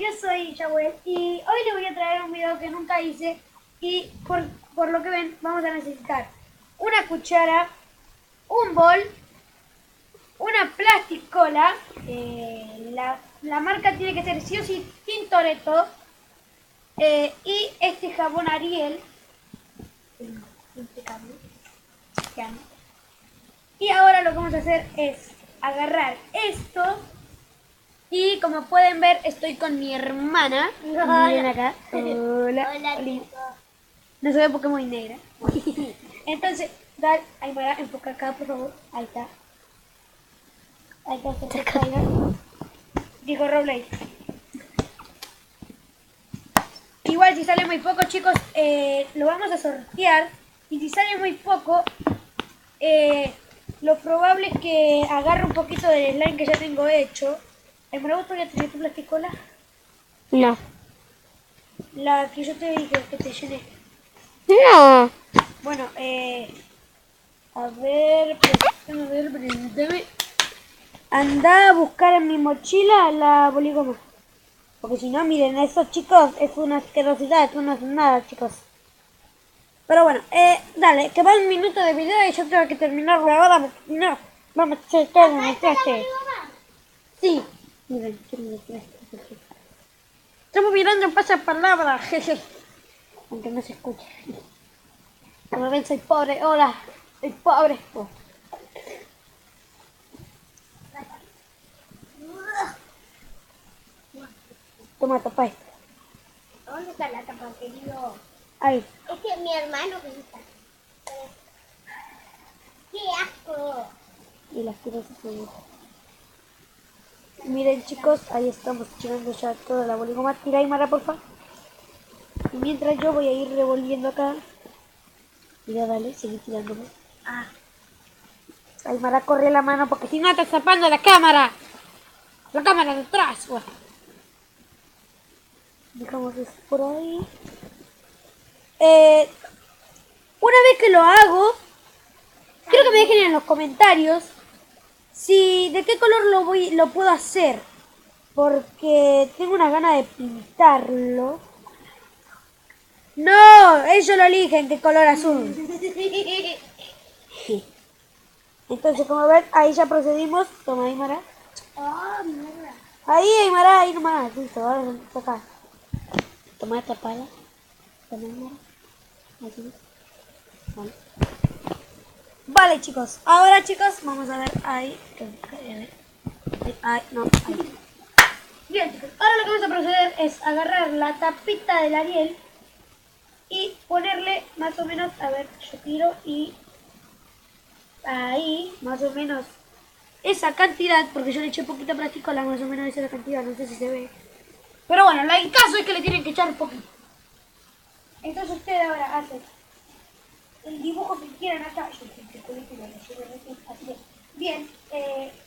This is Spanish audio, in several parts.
yo soy Yahuel y hoy les voy a traer un video que nunca hice y por lo que ven vamos a necesitar una cuchara, un bol, una plasticola, la marca tiene que ser sí o sí Tintoretto y este jabón Ariel, y ahora lo que vamos a hacer es agarrar esto. Y como pueden ver, estoy con mi hermana. Hola. Miren acá. Hola. Hola, chicos. No se ve porque es muy negra. Entonces, dale, Aymara, enfoca acá, por favor. Ahí está. Ahí está, se caiga. Dijo Robley. Igual si sale muy poco, chicos, lo vamos a sortear. Y si sale muy poco, lo probable es que agarre un poquito del slime que ya tengo hecho. Aymara, ¿vos todavía tenés tu plasticola? No. La que yo te dije que te llené. No. Bueno, a ver, permíteme. Anda a buscar en mi mochila la boligoma. Porque si no, miren, eso chicos, es una asquerosidad, eso no es nada, chicos. Pero bueno, dale, que va un minuto de video y yo tengo que terminarlo ahora, porque si no, vamos a hacer todo en el traste. Sí, miren, estamos mirando en pasapalabra, jeje. Aunque no se escuche. Como ven, soy pobre, hola, soy pobre. Oh. Toma, tapa esto. ¿Dónde está la tapa, querido? Ahí. Es que mi hermano grita. ¡Qué asco! Y las tiras así. Miren chicos, ahí estamos tirando ya toda la boligoma. Tira ahí, Mara, porfa. Y mientras yo voy a ir revolviendo acá. Mira, dale, seguí tirándome. Ah. Ay, Mara, corre la mano porque si no estás tapando la cámara. La cámara de atrás. Bueno. Dejamos eso por ahí. Una vez que lo hago, quiero que me dejen en los comentarios si de qué color lo puedo hacer. Porque tengo una gana de pintarlo. No, ellos lo eligen qué color azul. Sí. Entonces, como ven, ahí ya procedimos. Toma, Aymara. Oh, mierda. Ahí, Aymara, ahí nomás. Listo, ahora acá. Toma esta pala. Toma, Aymara. Así. Vale. Vale, chicos. Ahora, chicos, vamos a ver ahí. Ahí, no, ahí. Bien, chicos. Ahora lo que vamos a proceder es agarrar la tapita del Ariel y ponerle más o menos, a ver, yo tiro y ahí, más o menos esa cantidad, porque yo le eché poquita plasticola, más o menos esa es la cantidad, no sé si se ve. Pero bueno, el caso es que le tienen que echar un poquito. Entonces ustedes ahora hacen el dibujo que quieran acá. Así que, bien,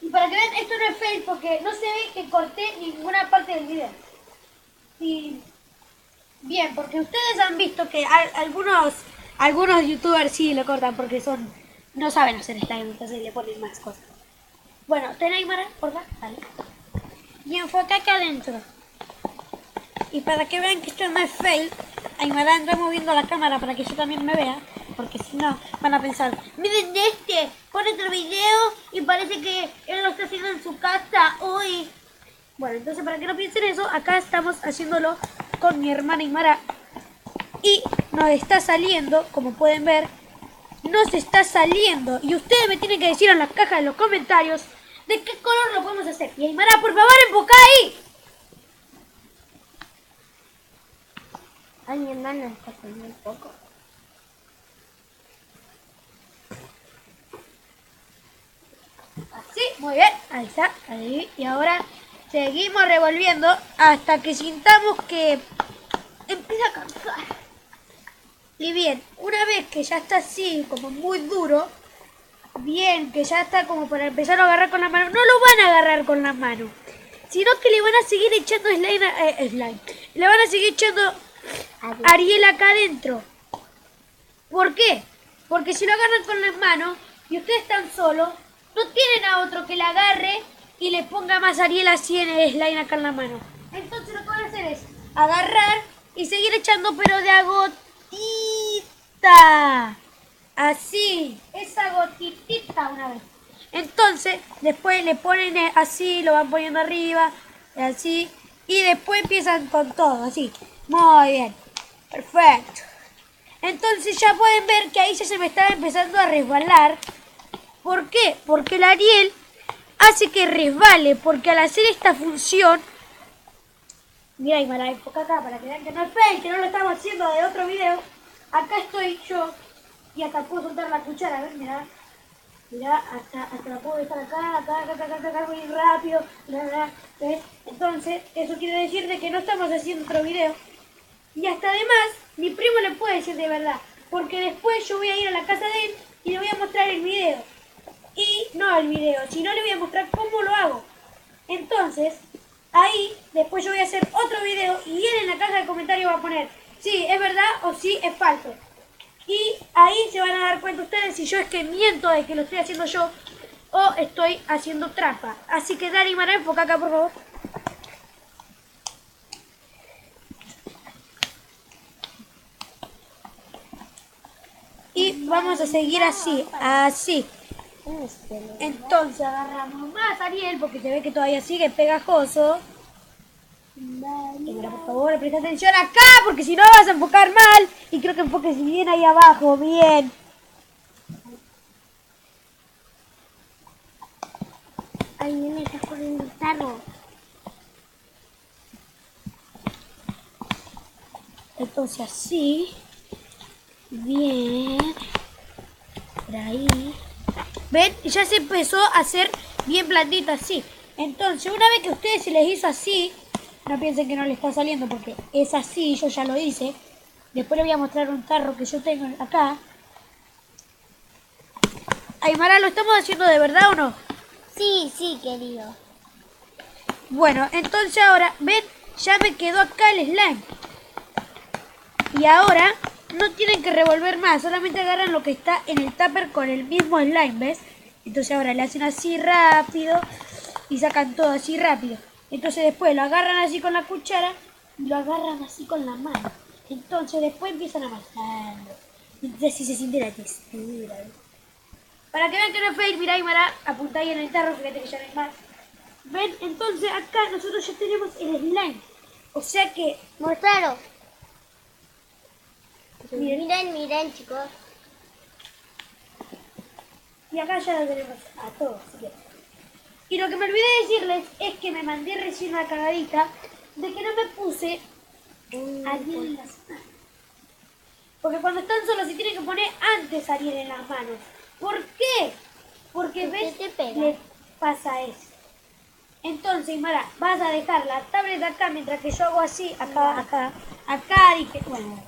y para que vean, esto no es fail porque no se ve que corté ninguna parte del video. Y bien, porque ustedes han visto que algunos youtubers sí lo cortan porque no saben hacer slime, entonces le ponen más cosas. Bueno, ten ahí, Mara, por favor, vale. Y enfoca acá adentro. Y para que vean que esto no es fail, Aymara anda moviendo la cámara para que yo también me vea, porque si no van a pensar, miren pone otro video y parece que él lo está haciendo en su casa hoy. Bueno, entonces para que no piensen eso, acá estamos haciéndolo con mi hermana Aymara y nos está saliendo, como pueden ver, nos está saliendo. Y ustedes me tienen que decir en las cajas de los comentarios de qué color lo podemos hacer. Y Aymara, por favor, enfoca ahí. Ay, mi hermano está comiendo un poco. Así, muy bien, ahí está, ahí. Y ahora seguimos revolviendo hasta que sintamos que empieza a cansar. Y bien, una vez que ya está así, como muy duro, bien, que ya está como para empezar a agarrar con la mano, no lo van a agarrar con la mano, sino que le van a seguir echando slime. Le van a seguir echando Ariel acá adentro. ¿Por qué? Porque si lo agarran con las manos y ustedes están solos, no tienen a otro que la agarre y le ponga más Ariel así en el slime acá en la mano. Entonces lo que van a hacer agarrar y seguir echando, pero de a gotita. Así, esa gotitita una vez. Entonces, después le ponen así, lo van poniendo arriba, así, y después empiezan con todo, así. Muy bien, perfecto. Entonces ya pueden ver que ahí ya se me estaba empezando a resbalar. ¿Por qué? Porque el Ariel hace que resbale, porque al hacer esta función... Mira, y me la enfoca acá para que vean que no es fake, que no lo estamos haciendo de otro video. Acá estoy yo y hasta puedo soltar la cuchara, ¿ven? Mirá. Mirá, hasta la puedo dejar acá, muy rápido, ¿ves? Entonces, eso quiere decir de que no estamos haciendo otro video. Y hasta además, mi primo le puede decir de verdad, porque después yo voy a ir a la casa de él y le voy a mostrar el video. Y no el video, sino le voy a mostrar cómo lo hago. Entonces, ahí, después yo voy a hacer otro video y él en la caja de comentarios va a poner sí, es verdad o sí, es falso. Y ahí se van a dar cuenta ustedes si yo es que miento de que lo estoy haciendo yo o estoy haciendo trampa. Así que Dani, Mara, enfoca acá por favor. Y vamos a seguir así, así. Entonces agarramos más Ariel porque se ve que todavía sigue pegajoso. Mira, por favor, presta atención acá porque si no vas a enfocar mal. Y creo que enfoques bien ahí abajo, bien. Ay, me está corriendo el tarro. Entonces así. Bien. Por ahí. ¿Ven? Ya se empezó a hacer bien blandito así. Entonces, una vez que a ustedes se les hizo así, no piensen que no le está saliendo porque es así, yo ya lo hice. Después les voy a mostrar un tarro que yo tengo acá. Aymara, ¿lo estamos haciendo de verdad o no? Sí, sí, querido. Bueno, entonces ahora, ven, ya me quedó acá el slime. Y ahora no tienen que revolver más, solamente agarran lo que está en el tupper con el mismo slime, ¿ves? Entonces ahora le hacen así rápido y sacan todo así rápido. Entonces después lo agarran así con la cuchara y lo agarran así con la mano. Entonces después empiezan a amasarlo. Entonces así se siente la textura. Para que vean que no es fake, mirá, Aymara, apuntá ahí en el tarro, fíjate que ya no hay más. ¿Ven? Entonces acá nosotros ya tenemos el slime. O sea que... Mostralo. Miren. Miren, miren, chicos. Y acá ya lo tenemos a todos, si quieren. Y lo que me olvidé decirles es que me mandé recién una cagadita de que no me puse Ariel en las manos. Porque cuando están solos se tienen que poner antes Ariel en las manos. ¿Por qué? Porque ves, te pega. le pasa eso. Entonces, Mara, vas a dejar la tablet acá mientras que yo hago así, acá, dije, bueno.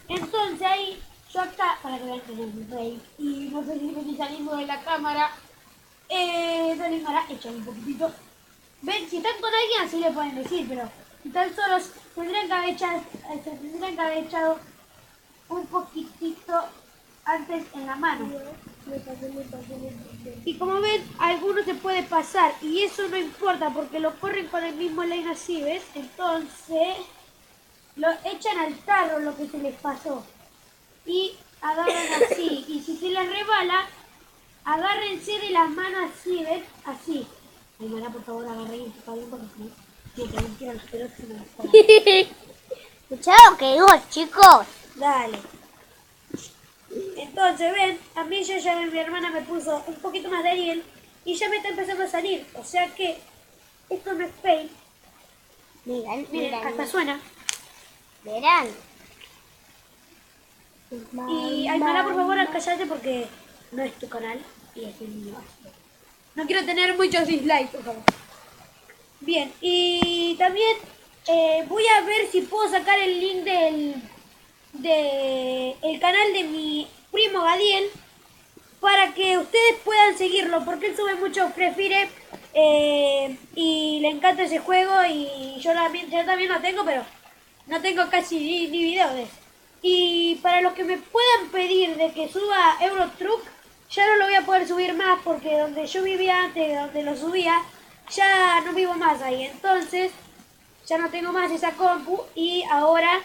Entonces ahí, yo acá, para que vean que no es mi rey, y no sé si me estoy saliendo de la cámara, dale, Mara, echan un poquitito. Ven, si están con alguien así le pueden decir, pero si están solos, tendrían que haber echado un poquitito antes en la mano. Y como ven, algunos se puede pasar y eso no importa porque lo corren con el mismo lane así, ¿ves? Entonces lo echan al tarro lo que se les pasó y agarran así. Y si se les rebala, agárrense de las manos así, ¿ves? Así. Ay, Mara, por favor, agarren y se bien porque si no, me quiero los pelos y me los pongo. ¿Escucharon que digo, chicos? Dale. Entonces, ven, a mí ya mi hermana me puso un poquito más de Ariel y ya me está empezando a salir. O sea que esto no es fake. Miren, Miren, hasta suena. verán. Y Aymara, por favor, cállate porque no es tu canal y es el mío. No quiero tener muchos dislikes, por favor. Bien, y también voy a ver si puedo sacar el link el canal de mi primo Gadiel para que ustedes puedan seguirlo porque él sube mucho Free Fire y le encanta ese juego y yo también lo tengo, pero no tengo casi ni video de eso. Y para los que me puedan pedir de que suba Euro Truck, ya no lo voy a poder subir más porque donde yo vivía antes, donde lo subía, ya no vivo más ahí. Entonces ya no tengo más esa compu y ahora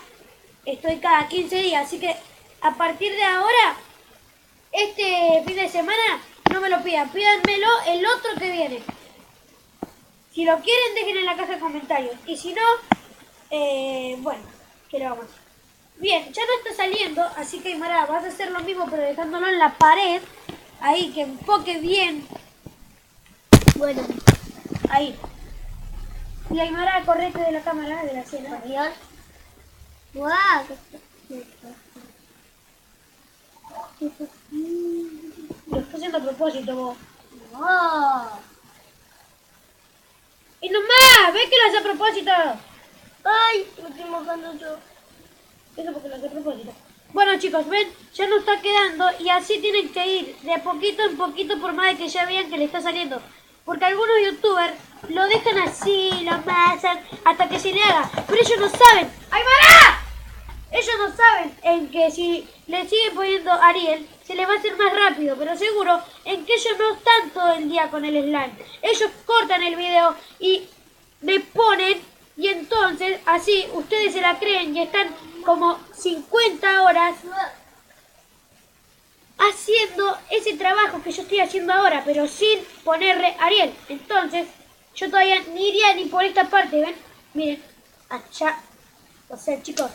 estoy cada 15 días. Así que a partir de ahora, este fin de semana, no me lo pidan. Pídanmelo el otro que viene. Si lo quieren, dejen en la caja de comentarios. Y si no, bueno, ¿qué le vamos a hacer? Bien, ya no está saliendo, así que Aymara, vas a hacer lo mismo, pero dejándolo en la pared. Ahí, que enfoque bien. Bueno, Ahí. Y Aymara, correte de la cámara, de la cena. adiós. ¡Guau! Lo estoy haciendo a propósito, vos. ¡No! ¡Y nomás! ¿Ves que lo hace a propósito? ¡Ay! Me estoy mojando yo. Eso porque lo hace a propósito. Bueno, chicos, ven, ya no está quedando y así tienen que ir de poquito en poquito por más de que ya vean que le está saliendo. Porque algunos youtubers lo dejan así, lo amasan, hasta que se le haga. Pero ellos no saben. ¡Aymara! Ellos no saben en que si le siguen poniendo Ariel, se les va a hacer más rápido. Pero seguro en que ellos no están todo el día con el slime. Ellos cortan el video y le ponen, y entonces así ustedes se la creen y están como 50 horas haciendo ese trabajo que yo estoy haciendo ahora, pero sin ponerle Ariel. Entonces, yo todavía ni iría ni por esta parte, ¿ven? Miren, allá. O sea, chicos,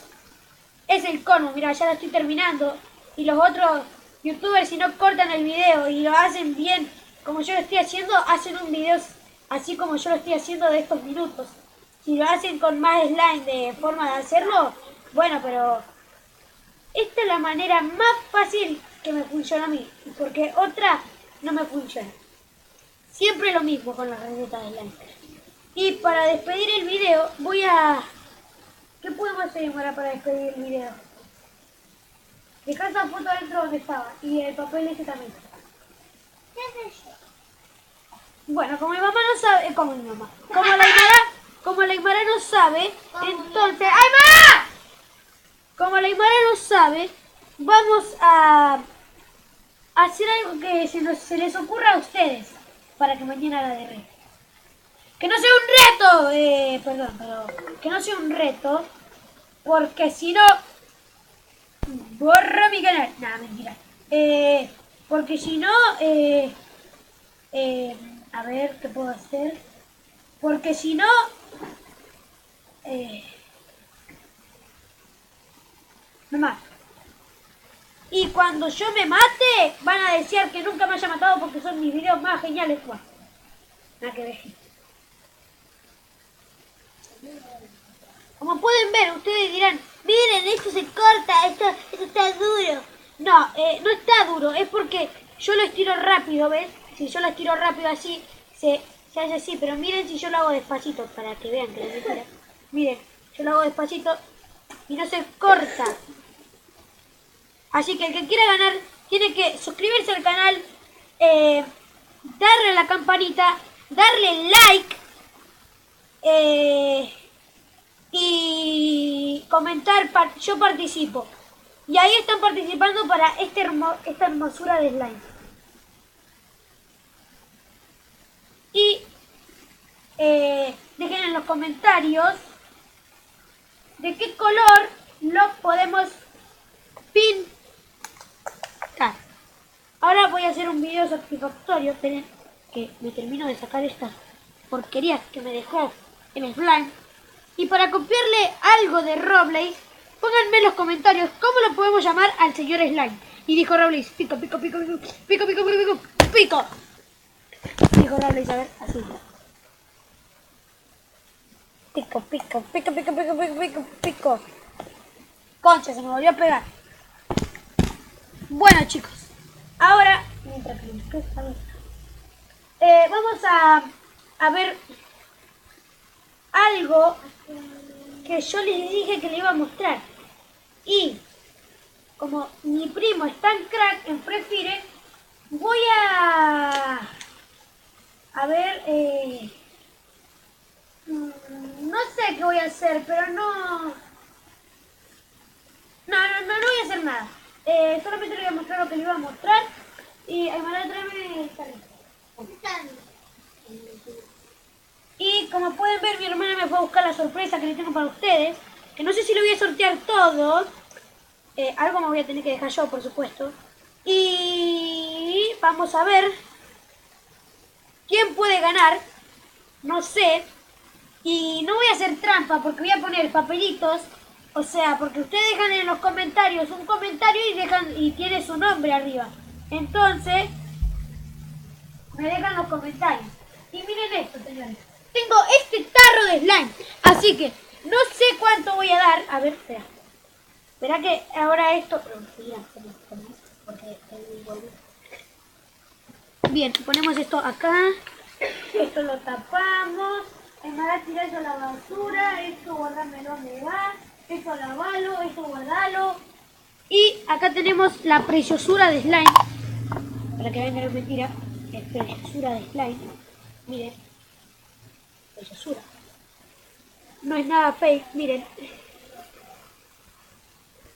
es el cono, mira, ya lo estoy terminando. Y los otros youtubers, si no cortan el video y lo hacen bien, como yo lo estoy haciendo, hacen un video así como yo lo estoy haciendo de estos minutos. Si lo hacen con más slime de forma de hacerlo, bueno, pero esta es la manera más fácil que me funciona a mí, porque otra no me funciona. Siempre lo mismo con las recetas de slime. Y para despedir el video voy a... ¿Qué podemos hacer ahora para despedir el video? Dejar esa foto adentro donde estaba y el papel ese también. ¿Qué es eso? Bueno, como mi mamá no sabe, como mi mamá, como la Aymara no sabe, entonces, ¡Aymara! Como la Aymara no sabe, vamos a hacer algo que se les ocurra a ustedes para que mañana la derreten. Que no sea un reto, perdón, pero que no sea un reto, porque si no, borro mi canal. Nada, mentira. Porque si no, a ver, ¿qué puedo hacer? Porque si no, me mato. Y cuando yo me mate, van a decir que nunca me haya matado porque son mis videos más geniales. Bueno, nada que ver. Como pueden ver, ustedes dirán, miren, esto se corta, esto está duro. No, no está duro, es porque yo lo estiro rápido, ¿ves? Si yo lo estiro rápido así, se hace así, pero miren si yo lo hago despacito, para que vean que lo mentira. Miren, yo lo hago despacito y no se corta. Así que el que quiera ganar, tiene que suscribirse al canal, darle a la campanita, darle like, y comentar, yo participo. Y ahí están participando para esta hermosura de slime. Y dejen en los comentarios de qué color lo podemos pintar. Ahora voy a hacer un video satisfactorio. Esperen que me termino de sacar estas porquerías que me dejó el slime. Y para copiarle algo de Roblox, pónganme en los comentarios cómo lo podemos llamar al señor slime. Y dijo Roblox, pico, pico, pico, pico, pico, pico, pico, pico, pico. Dijo Roblox, a ver, así. Pico, pico, pico, pico, pico, pico, pico, pico. Concha, se me volvió a pegar. Bueno, chicos, ahora, mientras que vamos a ver algo que yo les dije que le iba a mostrar. Y como mi primo es tan crack en Free Fire, voy a ver, no sé qué voy a hacer, pero no voy a hacer nada. Solamente le voy a mostrar lo que le iba a mostrar. Y Aymara, tráeme esta lista. Y como pueden ver, mi hermana me fue a buscar la sorpresa que le tengo para ustedes. Que no sé si lo voy a sortear todo. Algo me voy a tener que dejar yo, por supuesto. Y vamos a ver quién puede ganar. No sé. Y no voy a hacer trampa porque voy a poner papelitos. O sea, porque ustedes dejan en los comentarios un comentario y tiene su nombre arriba. Entonces, me dejan los comentarios. Y miren esto, señores. Tengo este tarro de slime. Así que no sé cuánto voy a dar. A ver, espera. Verá que ahora esto... Bien, ponemos esto acá. Esto lo tapamos. Me va a tirar eso a la basura. Esto guardármelo donde va. Esto lavalo. Esto guardalo. Y acá tenemos la preciosura de slime. Para que vean que no es mentira. Es preciosura de slime. Miren. Preciosura. No es nada fake. Miren.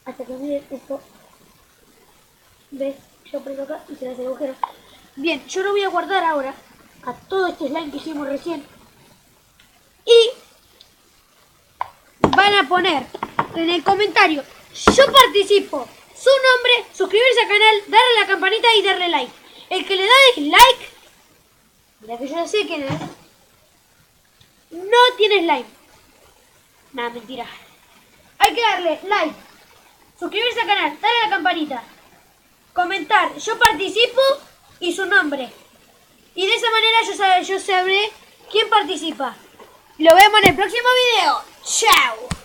Hasta que miren esto. ¿Ves? Yo prendo acá y se le hace agujero. Bien, yo lo voy a guardar ahora. A todo este slime que hicimos recién. Y van a poner en el comentario: yo participo, su nombre, suscribirse al canal, darle a la campanita y darle like. El que le da dislike, mira que yo ya sé quién es, no tiene slime. Nada, mentira. Hay que darle like, suscribirse al canal, darle a la campanita, comentar, yo participo y su nombre. Y de esa manera yo sabré quién participa. Lo vemos en el próximo video. ¡Chao!